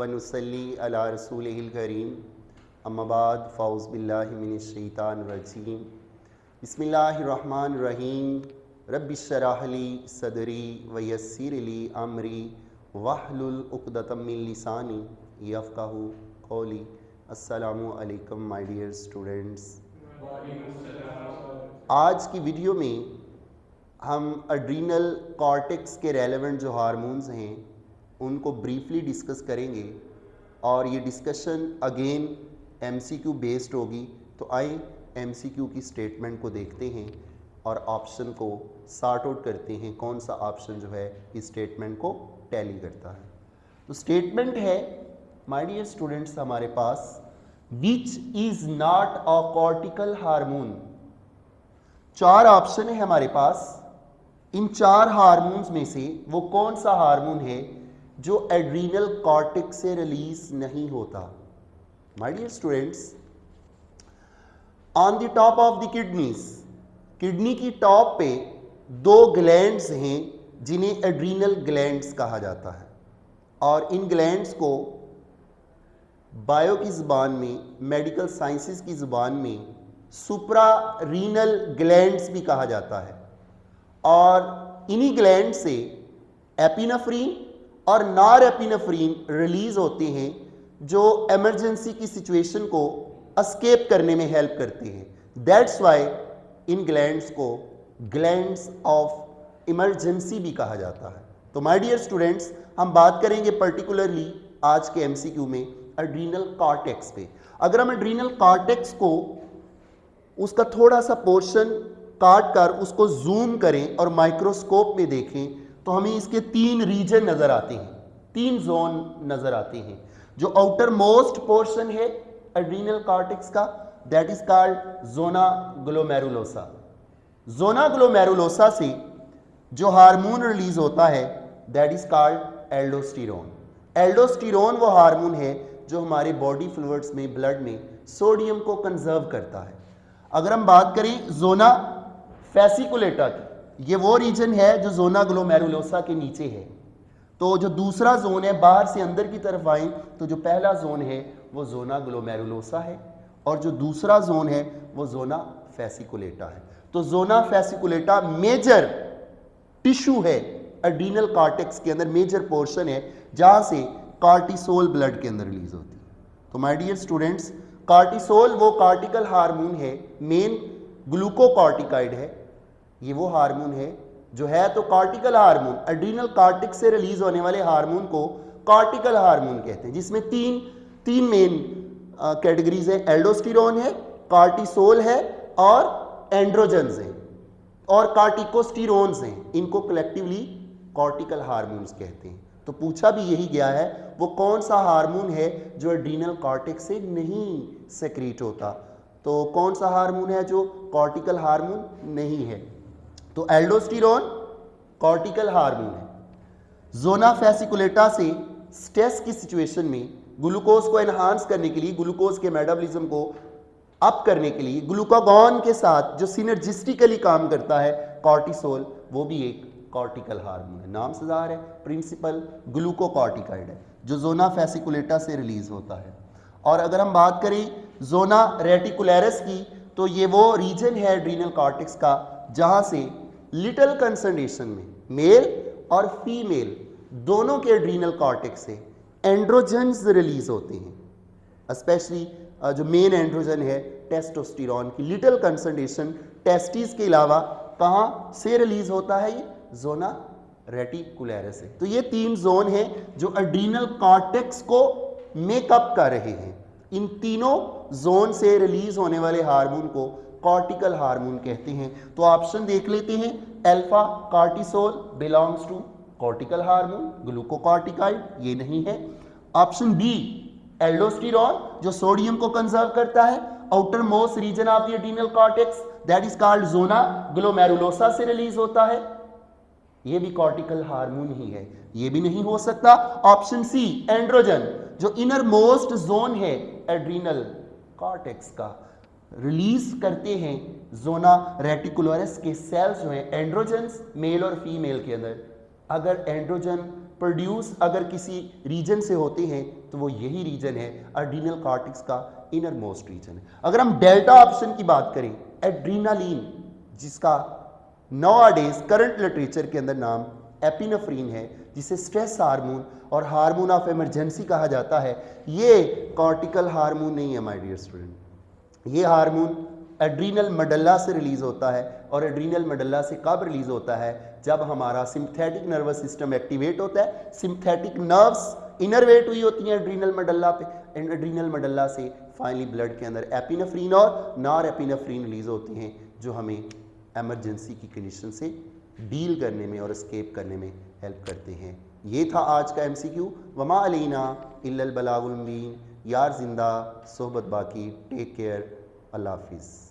व नुसल्ली अला रसूलिहिल करीम अम्मा बाद फ़ौज़ बिल्लाहि मिनश शैतानिर रजीम बिस्मिल्लाहिर्रहमानिर्रहीम रब्बिश्शरह ली सदरी व यस्सिर ली अमरी वहलुल उक़दतम मिन लिसानी यफ़क़हू क़ौली। अस्सलामु अलैकुम माय डियर स्टूडेंट्स। आज की वीडियो में हम एड्रीनल कॉर्टेक्स के रेलेवेंट जो हार्मोन्स हैं उनको ब्रीफली डिस्कस करेंगे और ये डिस्कशन अगेन एमसीक्यू बेस्ड होगी। तो आए एमसीक्यू की स्टेटमेंट को देखते हैं और ऑप्शन को सॉर्ट आउट करते हैं, कौन सा ऑप्शन जो है इस स्टेटमेंट को टैली करता है। तो स्टेटमेंट है माय डियर स्टूडेंट्स हमारे पास, which is not a cortical hormone. चार ऑप्शन है हमारे पास, इन चार हार्मोन्स में से वो कौन सा हार्मोन है जो एड्रीनल कॉर्टेक्स से रिलीज नहीं होता। My dear students, on the top of the kidneys, kidney की टॉप पे दो ग्लैंड्स हैं जिन्हें एड्रीनल ग्लैंड्स कहा जाता है और इन ग्लैंड्स को बायो की ज़ुबान में, मेडिकल साइंसेस की ज़ुबान में सुप्रा रीनल ग्लैंड्स भी कहा जाता है और इन्हीं ग्लैंड से एपिनेफ्रीन और नॉर एपिनेफ्रीन रिलीज होते हैं जो इमरजेंसी की सिचुएशन को एस्केप करने में हेल्प करते हैं। दैट्स वाई इन ग्लैंड्स को ग्लैंड्स ऑफ इमरजेंसी भी कहा जाता है। तो माय डियर स्टूडेंट्स, हम बात करेंगे पर्टिकुलरली आज के एमसीक्यू में एड्रीनल कॉर्टेक्स पे। अगर हम एड्रीनल कॉर्टेक्स को उसका थोड़ा सा पोर्शन काट कर उसको जूम करें और माइक्रोस्कोप में देखें तो हमें इसके तीन रीजन नजर आते हैं, तीन जोन नजर आते हैं। जो आउटर मोस्ट पोर्शन है एड्रीनल कॉर्टेक्स का, that is called zona glomerulosa. Zona glomerulosa से जो हार्मोन रिलीज होता है that is called aldosterone. Aldosterone वो हार्मोन है जो हमारे बॉडी फ्लूइड्स में, ब्लड में सोडियम को कंजर्व करता है। अगर हम बात करें जोना फैसिकुलेटा की, ये वो रीजन है जो जोना ग्लोमेरुलोसा के नीचे है। तो जो दूसरा जोन है, बाहर से अंदर की तरफ आए तो जो पहला जोन है वो जोना ग्लोमेरुलोसा है और जो दूसरा जोन है वो जोना फैसिकुलेटा है। तो जोना फैसिकुलेटा मेजर टिश्यू है एड्रीनल कॉर्टेक्स के अंदर, मेजर पोर्शन है जहां से कॉर्टिसोल ब्लड के अंदर रिलीज होती है। तो माय डियर स्टूडेंट्स, कॉर्टिसोल वो कॉर्टिकल हार्मोन है, मेन ग्लूकोकॉर्टिकाइड है। ये वो हार्मोन है जो है तो कॉर्टिकल हार्मोन, एड्रीनल कॉर्टेक्स से रिलीज होने वाले हार्मोन को कॉर्टिकल हार्मोन कहते हैं, जिसमें तीन मेन कैटेगरीज है। एल्डोस्टेरोन है, कॉर्टिसोल है और एंड्रोजन्स हैं और कॉर्टिकोस्टेरोन्स हैं। इनको कलेक्टिवली कॉर्टिकल हार्मोन्स कहते हैं। तो पूछा भी यही गया है वो कौन सा हार्मोन है जो एड्रीनल कॉर्टेक्स से नहीं सेक्रेट होता। तो कौन सा हार्मोन है जो कॉर्टिकल हार्मोन नहीं है? तो एल्डोस्टेरोन कॉर्टिकल हार्मोन है। जोना फैसिकुलेटा से स्ट्रेस की सिचुएशन में ग्लूकोज को एनहांस करने के लिए, ग्लूकोज के मेटाबॉलिज्म को अप करने के लिए ग्लूकागॉन के साथ जो सिनर्जिस्टिकली काम करता है कॉर्टिसोल, वो भी एक कॉर्टिकल हार्मोन है। नाम से ज़ाहिर है, प्रिंसिपल ग्लूकोकॉर्टिकाइड है जो जोना फैसिकुलेटा से रिलीज होता है। और अगर हम बात करें जोना रेटिकुलरिस की, तो ये वो रीजन है एड्रीनल कॉर्टेक्स का जहां से लिटिल कंसंट्रेशन में मेल और फीमेल दोनों के एड्रीनल कॉर्टेक्स से एंड्रोजन्स रिलीज होते हैं। स्पेशली जो मेन एंड्रोजन है टेस्टोस्टेरोन की लिटिल कंसंट्रेशन टेस्टिस के अलावा कहां से रिलीज होता है? ये जोना रेटिकुलरिस है। तो ये तीन जोन हैं जो एड्रीनल कॉर्टेक्स को मेकअप कर रहे हैं। इन तीनों जोन से रिलीज होने वाले हार्मोन को कॉर्टिकल हार्मोन कहते हैं। तो ऑप्शन देख लेते हैं, alpha cortisol belongs to cortical hormone, glucocorticoid ये नहीं है। ऑप्शन बी एल्डोस्टेरोन जो सोडियम को कंजर्व करता है, outer most region of the adrenal cortex that is called zona glomerulosa से रिलीज होता है, ये भी कॉर्टिकल हार्मोन ही है, ये भी नहीं हो सकता। ऑप्शन सी एंड्रोजन जो इनर मोस्ट जोन है एड्रीनल कॉर्टेक्स का, रिलीज करते हैं जोना रेटिकुलरिस के सेल्स जो हैं एंड्रोजन्स मेल और फीमेल के अंदर। अगर एंड्रोजन प्रोड्यूस अगर किसी रीजन से होते हैं तो वो यही रीजन है, एड्रीनल कॉर्टेक्स का इनर मोस्ट रीजन है। अगर हम डेल्टा ऑप्शन की बात करें, एड्रीनालीन, जिसका नॉवअडेज करंट लिटरेचर के अंदर नाम एपिनेफ्रीन है, जिसे स्ट्रेस हार्मोन और हार्मोन ऑफ इमरजेंसी कहा जाता है, ये कॉर्टिकल हार्मोन नहीं है माय डियर स्टूडेंट। ये हार्मोन एड्रीनल मेडुला से रिलीज होता है, और एड्रीनल मेडुला से कब रिलीज होता है? जब हमारा सिंपैथिक नर्वस सिस्टम एक्टिवेट होता है, सिंपैथिक नर्व्स इनरवेट हुई होती हैं एड्रीनल मेडुला पे, एंड एड्रीनल मेडुला से फाइनली ब्लड के अंदर एपिनेफ्रीन और नॉर एपिनेफ्रीन रिलीज होती हैं, जो हमें एमरजेंसी की कंडीशन से डील करने में और एस्केप करने में हेल्प करते हैं। ये था आज का MCQ। वमा अलैना इल्लल बलागुल मुबीन। यार जिंदा, सोहबत बाकी। टेक केयर, अल्लाह हाफिज़।